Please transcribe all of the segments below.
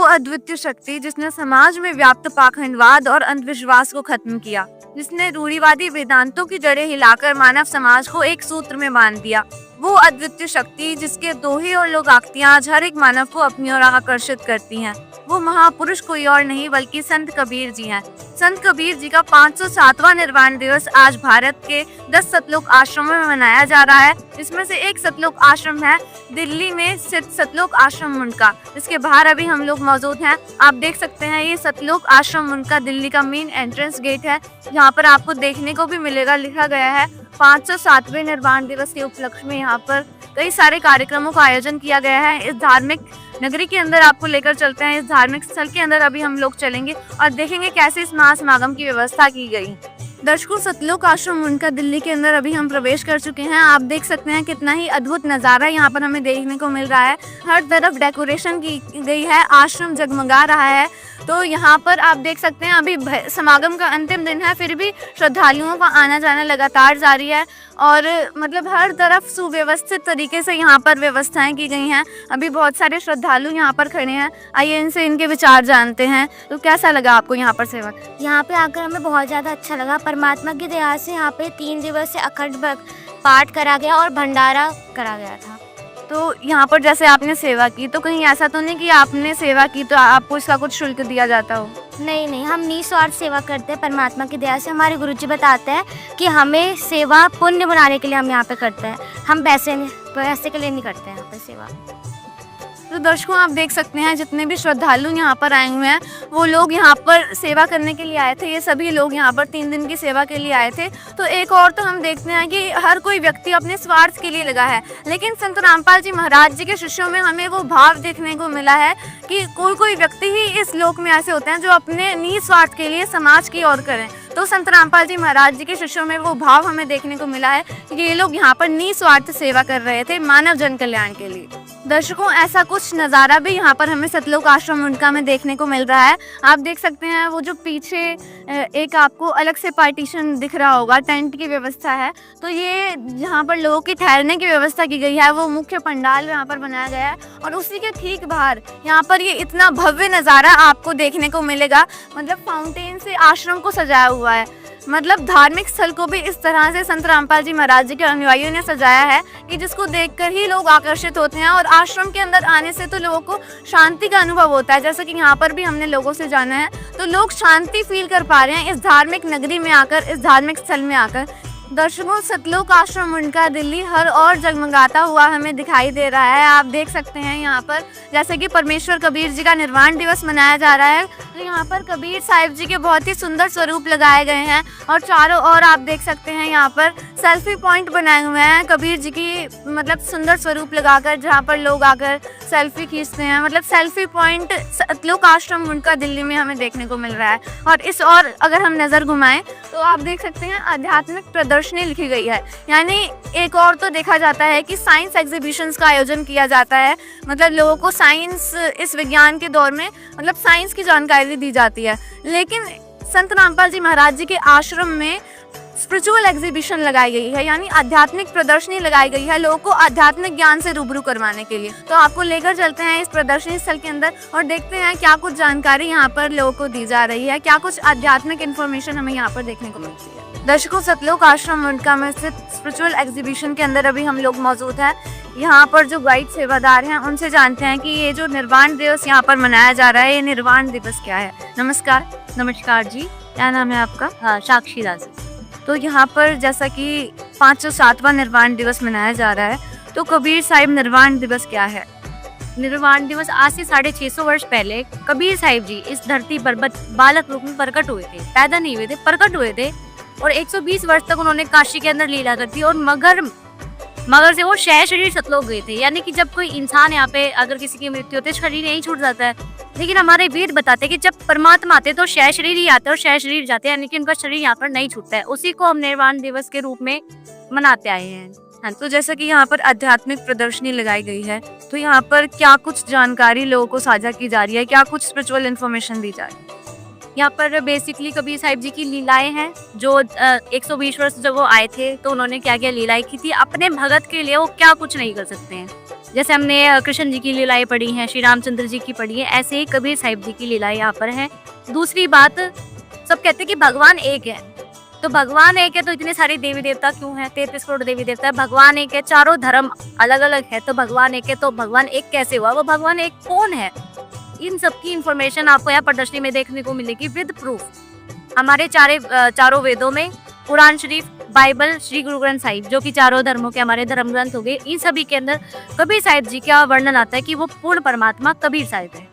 अद्वितीय शक्ति जिसने समाज में व्याप्त पाखंडवाद और अंधविश्वास को खत्म किया, जिसने रूढ़िवादी वेदांतों की जड़ें हिलाकर मानव समाज को एक सूत्र में बांध दिया। वो अद्वितीय शक्ति जिसके दोहे और लोकाक्तियां आज हर एक मानव को अपनी ओर आकर्षित करती हैं। वो महापुरुष कोई और नहीं बल्कि संत कबीर जी हैं। संत कबीर जी का 507वां निर्वाण दिवस आज भारत के 10 सतलोक आश्रमों में मनाया जा रहा है, जिसमें से एक सतलोक आश्रम है दिल्ली में स्थित सतलोक आश्रम मुंडका। इसके बाहर अभी हम लोग मौजूद हैं। आप देख सकते हैं ये सतलोक आश्रम मुंडका दिल्ली का मेन एंट्रेंस गेट है, जहाँ पर आपको देखने को भी मिलेगा लिखा गया है 507वें निर्वाण दिवस के उपलक्ष्य में यहाँ पर कई सारे कार्यक्रमों का आयोजन किया गया है। इस धार्मिक नगरी के अंदर आपको लेकर चलते हैं। इस धार्मिक स्थल के अंदर अभी हम लोग चलेंगे और देखेंगे कैसे इस महासमागम की व्यवस्था की गई। दर्शकों, सतलोक आश्रम मुंडका दिल्ली के अंदर अभी हम प्रवेश कर चुके हैं। आप देख सकते हैं कितना ही अद्भुत नज़ारा यहाँ पर हमें देखने को मिल रहा है। हर तरफ डेकोरेशन की गई है, आश्रम जगमगा रहा है। तो यहाँ पर आप देख सकते हैं अभी समागम का अंतिम दिन है, फिर भी श्रद्धालुओं का आना जाना लगातार जारी है और मतलब हर तरफ सुव्यवस्थित तरीके से यहाँ पर व्यवस्थाएं की गई हैं। अभी बहुत सारे श्रद्धालु यहाँ पर खड़े हैं। आइए इनसे इनके विचार जानते हैं। तो कैसा लगा आपको यहाँ पर सेवा? यहाँ पे आकर हमें बहुत ज़्यादा अच्छा लगा। परमात्मा की दया से यहाँ पे 3 दिवसीय अखंड पाठ करा गया और भंडारा करा गया था। तो यहाँ पर जैसे आपने सेवा की, तो कहीं ऐसा तो नहीं कि आपने सेवा की तो आपको इसका कुछ शुल्क दिया जाता हो? नहीं, हम निस्वार्थ सेवा करते हैं। परमात्मा की दया से हमारे गुरुजी बताते हैं कि हमें सेवा पुण्य बनाने के लिए हम यहाँ पे करते हैं। हम पैसे के लिए नहीं करते हैं यहाँ पे सेवा। तो दर्शकों, आप देख सकते हैं जितने भी श्रद्धालु यहाँ पर आए हुए हैं वो लोग यहाँ पर सेवा करने के लिए आए थे। ये सभी लोग यहाँ पर 3 दिन की सेवा के लिए आए थे। तो एक और तो हम देखते हैं कि हर कोई व्यक्ति अपने स्वार्थ के लिए लगा है, लेकिन संत रामपाल जी महाराज जी के शिष्यों में हमें वो भाव देखने को मिला है कि कोई व्यक्ति ही इस लोक में ऐसे होते हैं जो अपने निस्वार्थ के लिए समाज की ओर करें। तो संत रामपाल जी महाराज जी के शिष्यों में वो भाव हमें देखने को मिला है कि ये लोग यहाँ पर निस्वार्थ सेवा कर रहे थे मानव जन कल्याण के लिए। दर्शकों, ऐसा कुछ नज़ारा भी यहाँ पर हमें सतलोक आश्रम मुंडका में देखने को मिल रहा है। आप देख सकते हैं वो जो पीछे एक आपको अलग से पार्टीशन दिख रहा होगा, टेंट की व्यवस्था है। तो ये जहाँ पर लोगों की ठहरने की व्यवस्था की गई है वो मुख्य पंडाल यहाँ पर बनाया गया है और उसी के ठीक बाहर यहाँ पर ये इतना भव्य नज़ारा आपको देखने को मिलेगा। मतलब फाउंटेन से आश्रम को सजाया हुआ है। मतलब धार्मिक स्थल को भी इस तरह से संत रामपाल जी महाराज जी के अनुयायियों ने सजाया है कि जिसको देखकर ही लोग आकर्षित होते हैं और आश्रम के अंदर आने से तो लोगों को शांति का अनुभव होता है। जैसे कि यहाँ पर भी हमने लोगों से जाना है तो लोग शांति फील कर पा रहे हैं इस धार्मिक नगरी में आकर, इस धार्मिक स्थल में आकर। दर्शकों, सतलोक आश्रम मुंडका दिल्ली हर और जगमगाता हुआ हमें दिखाई दे रहा है। आप देख सकते हैं यहाँ पर जैसे कि परमेश्वर कबीर जी का निर्वाण दिवस मनाया जा रहा है, तो यहाँ पर कबीर साहिब जी के बहुत ही सुंदर स्वरूप लगाए गए हैं और चारों ओर आप देख सकते हैं यहाँ पर सेल्फी पॉइंट बनाए हुए हैं कबीर जी की मतलब सुंदर स्वरूप लगाकर, जहाँ पर लोग आकर सेल्फी खींचते हैं। मतलब सेल्फी पॉइंट सतलोक आश्रम मुंडका दिल्ली में हमें देखने को मिल रहा है। और इस और अगर हम नज़र घुमाएं तो आप देख सकते हैं आध्यात्मिक प्रदर्शनी लिखी गई है। यानी एक और तो देखा जाता है कि साइंस एग्जीबिशंस का आयोजन किया जाता है। मतलब लोगों को साइंस, इस विज्ञान के दौर में मतलब साइंस की जानकारी दी जाती है। लेकिन संत रामपाल जी महाराज जी के आश्रम में स्पिरिचुअल एग्जीबिशन लगाई गई है, यानी आध्यात्मिक प्रदर्शनी लगाई गई है लोगों को आध्यात्मिक ज्ञान से रूबरू करवाने के लिए। तो आपको लेकर चलते हैं इस प्रदर्शनी स्थल के अंदर और देखते हैं क्या कुछ जानकारी यहाँ पर लोगों को दी जा रही है, क्या कुछ आध्यात्मिक इन्फॉर्मेशन हमें यहाँ पर देखने को मिलती है। दर्शकों, सतलोक आश्रम मुंडका में स्थित स्पिरिचुअल एग्जीबिशन के अंदर अभी हम लोग मौजूद हैं। यहाँ पर जो गाइड सेवादार हैं उनसे जानते हैं कि ये जो निर्वाण दिवस यहाँ पर मनाया जा रहा है, ये निर्वाण दिवस क्या है। नमस्कार। नमस्कार जी, क्या नाम है आपका? हाँ, साक्षी दास। तो यहाँ पर जैसा कि 507वां निर्वाण दिवस मनाया जा रहा है, तो कबीर साहिब निर्वाण दिवस क्या है? निर्वाण दिवस आज से 650 वर्ष पहले कबीर साहिब जी इस धरती पर बालक रूप में प्रकट हुए थे। पैदा नहीं हुए थे, प्रकट हुए थे और 120 वर्ष तक उन्होंने काशी के अंदर लीला कर थी और मगर से वो शरीर सतलोक गए थे। यानी कि जब कोई इंसान यहाँ पे अगर किसी की मृत्यु होती है शरीर यही छूट जाता है, लेकिन हमारे वेद बताते हैं कि जब परमात्मा आते तो शरीर ही आते हैं और शरीर जाते हैं, यानी कि उनका शरीर यहाँ पर नहीं छूटता है। उसी को हम निर्वाण दिवस के रूप में मनाते आए हैं। हाँ, तो जैसा कि यहाँ पर आध्यात्मिक प्रदर्शनी लगाई गई है, तो यहाँ पर क्या कुछ जानकारी लोगों को साझा की जा रही है, क्या कुछ स्पिरिचुअल इन्फॉर्मेशन दी जा रही है? यहाँ पर बेसिकली कबीर साहिब जी की लीलाएं हैं। जो 120 वर्ष जब वो आए थे तो उन्होंने क्या क्या लीलाएं की थी, अपने भगत के लिए वो क्या कुछ नहीं कर सकते हैं। जैसे हमने कृष्ण जी की लीलाएं पढ़ी हैं, श्री रामचंद्र जी की पढ़ी है, ऐसे ही कबीर साहिब जी की लीलाएं यहाँ पर हैं। दूसरी बात, सब कहते हैं कि भगवान एक है, तो भगवान एक है तो इतने सारे देवी देवता क्यों हैं? 33 करोड़ देवी देवता है, भगवान एक है, चारों धर्म अलग अलग है, तो भगवान एक है, तो भगवान एक कैसे हुआ? वो भगवान एक कौन है? इन सब की इंफॉर्मेशन आपको यहाँ प्रदर्शनी में देखने को मिलेगी विद प्रूफ। हमारे चारों वेदों में कुरान शरीफ, बाइबल, श्री गुरु ग्रंथ साहिब, जो कि चारों धर्मों के हमारे धर्म ग्रंथ हो गए, इन सभी के अंदर कबीर साहिब जी का वर्णन आता है कि वो पूर्ण परमात्मा कबीर साहिब है।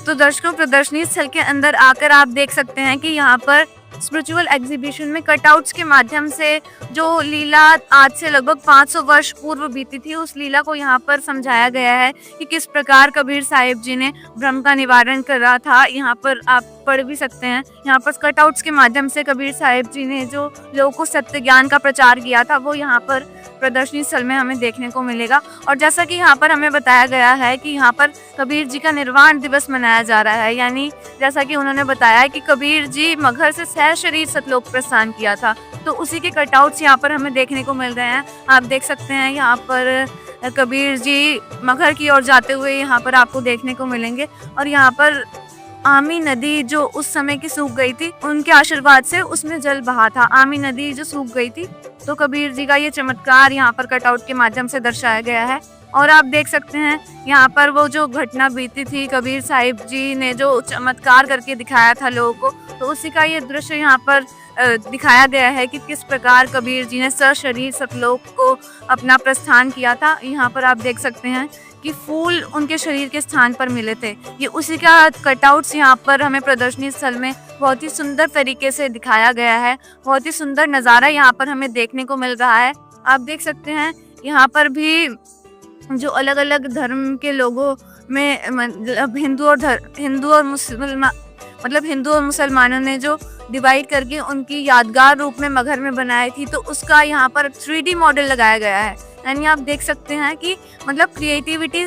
तो दर्शकों, प्रदर्शनी स्थल के अंदर आकर आप देख सकते हैं कि यहाँ पर स्पिरिचुअल एग्जीबिशन में कटआउट्स के माध्यम से जो लीला आज से लगभग 500 वर्ष पूर्व बीती थी, उस लीला को यहाँ पर समझाया गया है कि किस प्रकार कबीर साहिब जी ने भ्रम का निवारण करा था। यहाँ पर आप पढ़ भी सकते हैं। यहाँ पर कटआउट्स के माध्यम से कबीर साहिब जी ने जो लोगों को सत्य ज्ञान का प्रचार किया था, वो यहाँ पर प्रदर्शनी स्थल में हमें देखने को मिलेगा। और जैसा कि यहाँ पर हमें बताया गया है कि यहाँ पर कबीर जी का निर्वाण दिवस मनाया जा रहा है, यानी जैसा कि उन्होंने बताया कि कबीर जी मगहर से सह शरीर सतलोक प्रस्थान किया था, तो उसी के कटआउट्स यहाँ पर हमें देखने को मिल रहे हैं। आप देख सकते हैं यहाँ पर कबीर जी मगहर की ओर जाते हुए यहाँ पर आपको देखने को मिलेंगे। और यहाँ पर आमी नदी जो उस समय की सूख गई थी, उनके आशीर्वाद से उसमें जल बहा था। आमी नदी जो सूख गई थी, तो कबीर जी का ये चमत्कार यहाँ पर कटआउट के माध्यम से दर्शाया गया है। और आप देख सकते हैं यहाँ पर वो जो घटना बीती थी, कबीर साहिब जी ने जो चमत्कार करके दिखाया था लोगों को, तो उसी का ये दृश्य यहाँ पर दिखाया गया है कि किस प्रकार कबीर जी ने सशरीर सतलोक को अपना प्रस्थान किया था। यहाँ पर आप देख सकते हैं कि फूल उनके शरीर के स्थान पर मिले थे। ये उसी का कटआउट्स यहाँ पर हमें प्रदर्शनी स्थल में बहुत ही सुंदर तरीके से दिखाया गया है। बहुत ही सुंदर नज़ारा यहाँ पर हमें देखने को मिल रहा है। आप देख सकते हैं यहाँ पर भी जो अलग अलग धर्म के लोगों में मतलब हिंदू और मुसलमानों ने जो डिवाइड करके उनकी यादगार रूप में मगहर में बनाई थी, तो उसका यहाँ पर 3D मॉडल लगाया गया है। यानी आप देख सकते हैं कि मतलब क्रिएटिविटी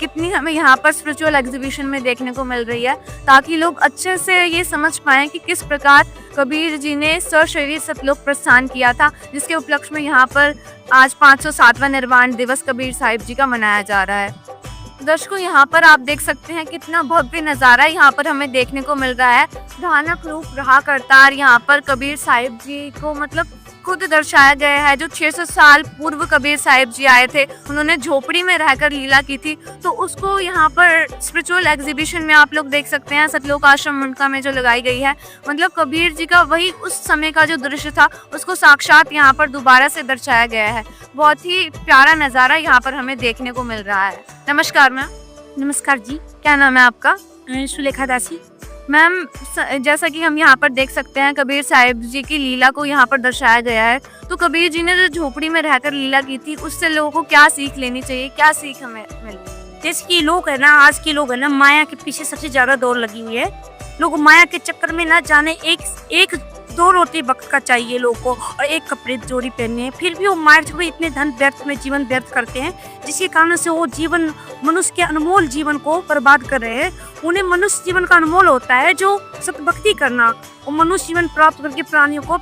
कितनी हमें यहाँ पर स्पिरिचुअल एग्जीबिशन में देखने को मिल रही है, ताकि लोग अच्छे से ये समझ पाएं कि किस प्रकार कबीर जी ने सशरीर सतलोक प्रस्थान किया था, जिसके उपलक्ष्य में यहाँ पर आज 507वां निर्वाण दिवस कबीर साहिब जी का मनाया जा रहा है। दर्शकों, यहाँ पर आप देख सकते हैं कितना भव्य नज़ारा यहाँ पर हमें देखने को मिल रहा है। भयानक रूप रहा करतार यहाँ पर कबीर साहिब जी को मतलब खुद दर्शाया गया है। जो 600 साल पूर्व कबीर साहिब जी आए थे, उन्होंने झोपड़ी में रहकर लीला की थी, तो उसको यहाँ पर स्पिरिचुअल एग्जीबिशन में आप लोग देख सकते हैं। सतलोक आश्रम मुंडका में जो लगाई गई है, मतलब कबीर जी का वही उस समय का जो दृश्य था, उसको साक्षात यहाँ पर दोबारा से दर्शाया गया है। बहुत ही प्यारा नज़ारा यहाँ पर हमें देखने को मिल रहा है। नमस्कार मैम। नमस्कार जी, क्या नाम है आपका? सुलेखा दासी। मैम, जैसा कि हम यहाँ पर देख सकते हैं कबीर साहिब जी की लीला को यहाँ पर दर्शाया गया है, तो कबीर जी ने जो झोपड़ी में रहकर लीला की थी, उससे लोगों को क्या सीख लेनी चाहिए, क्या सीख हमें मिली? जैसे कि लोग है ना, आज के लोग है ना, माया के पीछे सबसे ज्यादा दौड़ लगी हुई है। लोग माया के चक्कर में ना जाने एक 2 रोटी वक्त का चाहिए लोग को और 1 कपड़े जोड़ी पहनने हैं, फिर भी वो मार छोड़ इतने धन व्यर्थ में जीवन व्यर्थ करते हैं, जिसके कारण से वो जीवन मनुष्य के अनमोल जीवन को बर्बाद कर रहे हैं। उन्हें मनुष्य जीवन का अनमोल होता है जो सतभक्ति करना, और मनुष्य जीवन प्राप्त करके प्राणियों को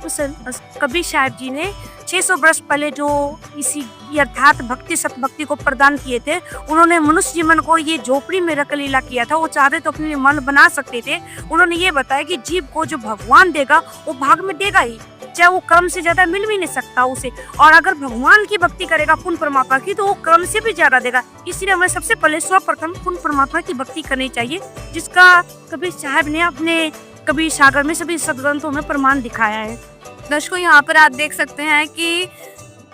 कबीर साहिब जी ने 600 वर्ष पहले जो इसी अर्थात भक्ति सतभक्ति को प्रदान किए थे, उन्होंने मनुष्य जीवन को ये झोपड़ी में रख लीला किया था। वो चाहते तो अपने मन बना सकते थे। उन्होंने ये बताया कि जीव को जो भगवान देगा वो भाग में देगा ही, चाहे वो कर्म से ज्यादा मिल भी नहीं सकता उसे, और अगर भगवान की भक्ति करेगा पुण्य परमात्मा की, तो वो कर्म से भी ज्यादा देगा। इसलिए हमें सबसे पहले सर्वप्रथम पुण्य परमात्मा की भक्ति करनी चाहिए, जिसका कबीर साहब ने अपने कबीर सागर में सभी सदग्रंथों में प्रमाण दिखाया है। दर्शकों, यहाँ पर आप देख सकते हैं कि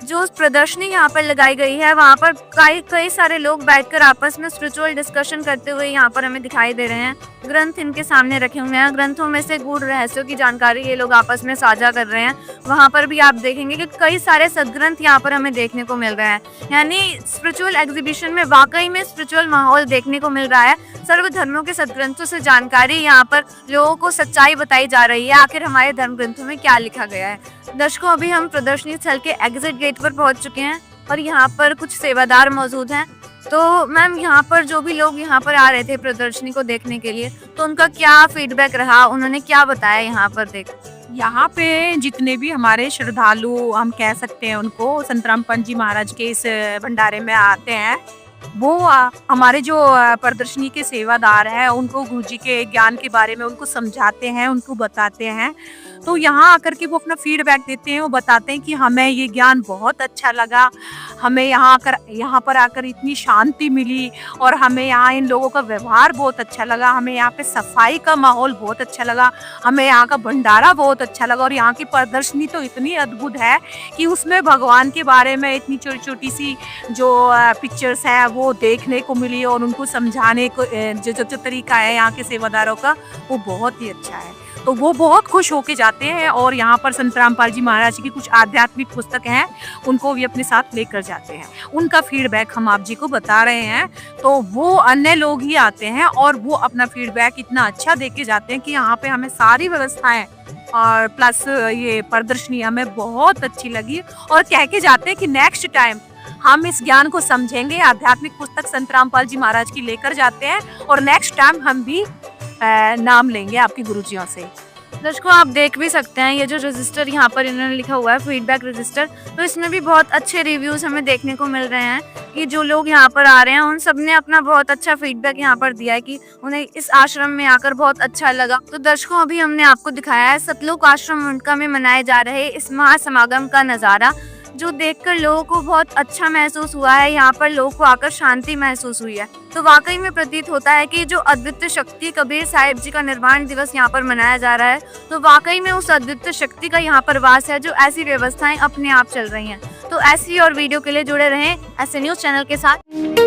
जो प्रदर्शनी यहाँ पर लगाई गई है, वहाँ पर कई सारे लोग बैठकर आपस में स्पिरिचुअल डिस्कशन करते हुए यहाँ पर हमें दिखाई दे रहे हैं। ग्रंथ इनके सामने रखे हुए हैं, ग्रंथों में से गूढ़ रहस्यों की जानकारी ये लोग आपस में साझा कर रहे हैं। वहाँ पर भी आप देखेंगे कि कई सारे सदग्रंथ यहाँ पर हमें देखने को मिल रहे हैं। यानी स्पिरिचुअल एग्जीबिशन में वाकई में स्पिरिचुअल माहौल देखने को मिल रहा है। सर्व धर्मों के सदग्रंथों से जानकारी यहाँ पर लोगों को सच्चाई बताई जा रही है, आखिर हमारे धर्म ग्रंथों में क्या लिखा गया है। दर्शकों, अभी हम प्रदर्शनी स्थल के एग्जिट गेट पर पहुंच चुके हैं और यहाँ पर कुछ सेवादार मौजूद हैं। तो मैम, यहाँ पर जो भी लोग यहाँ पर आ रहे थे प्रदर्शनी को देखने के लिए, तो उनका क्या फीडबैक रहा, उन्होंने क्या बताया यहाँ पर देख? यहाँ पे जितने भी हमारे श्रद्धालु हम कह सकते हैं, उनको संतराम पंत जी महाराज के इस भंडारे में आते हैं, वो हमारे जो प्रदर्शनी के सेवादार हैं उनको गुरुजी के ज्ञान के बारे में उनको समझाते हैं, उनको बताते हैं। तो यहाँ आकर के वो अपना फीडबैक देते हैं, वो बताते हैं कि हमें ये ज्ञान बहुत अच्छा लगा, हमें यहाँ पर आकर इतनी शांति मिली और हमें यहाँ इन लोगों का व्यवहार बहुत अच्छा लगा, हमें यहाँ पे सफाई का माहौल बहुत अच्छा लगा, हमें यहाँ का भंडारा बहुत अच्छा लगा और यहाँ की प्रदर्शनी तो इतनी अद्भुत है कि उसमें भगवान के बारे में इतनी छोटी छोटी सी जो पिक्चर्स हैं वो देखने को मिली और उनको समझाने को जो तरीका है यहाँ के सेवादारों का वो बहुत ही अच्छा है। तो वो बहुत खुश होके जाते हैं और यहाँ पर संत रामपाल जी महाराज की कुछ आध्यात्मिक पुस्तक हैं उनको भी अपने साथ लेकर जाते हैं। उनका फीडबैक हम आप जी को बता रहे हैं। तो वो अन्य लोग ही आते हैं और वो अपना फीडबैक इतना अच्छा दे के जाते हैं कि यहाँ पे हमें सारी व्यवस्थाएं और प्लस ये प्रदर्शनी हमें बहुत अच्छी लगी और कह के जाते हैं कि नेक्स्ट टाइम हम इस ज्ञान को समझेंगे। आध्यात्मिक पुस्तक संत रामपाल जी महाराज की लेकर जाते हैं और नेक्स्ट टाइम हम भी नाम लेंगे आपके गुरुजियों से। दर्शकों आप देख भी सकते हैं ये जो रजिस्टर यहाँ पर इन्होंने लिखा हुआ है फीडबैक रजिस्टर, तो इसमें भी बहुत अच्छे रिव्यूज हमें देखने को मिल रहे हैं कि जो लोग यहाँ पर आ रहे हैं उन सब ने अपना बहुत अच्छा फीडबैक यहाँ पर दिया है कि उन्हें इस आश्रम में आकर बहुत अच्छा लगा। तो दर्शकों अभी हमने आपको दिखाया है सतलोक आश्रम उनका में मनाए जा रहे इस महासमागम का नज़ारा, जो देखकर लोगों को बहुत अच्छा महसूस हुआ है। यहाँ पर लोगों को आकर शांति महसूस हुई है। तो वाकई में प्रतीत होता है कि जो अद्वितीय शक्ति कबीर साहिब जी का निर्वाण दिवस यहाँ पर मनाया जा रहा है, तो वाकई में उस अद्वितीय शक्ति का यहाँ पर वास है जो ऐसी व्यवस्थाएं अपने आप चल रही हैं। तो ऐसी और वीडियो के लिए जुड़े रहें ऐसे न्यूज़ चैनल के साथ।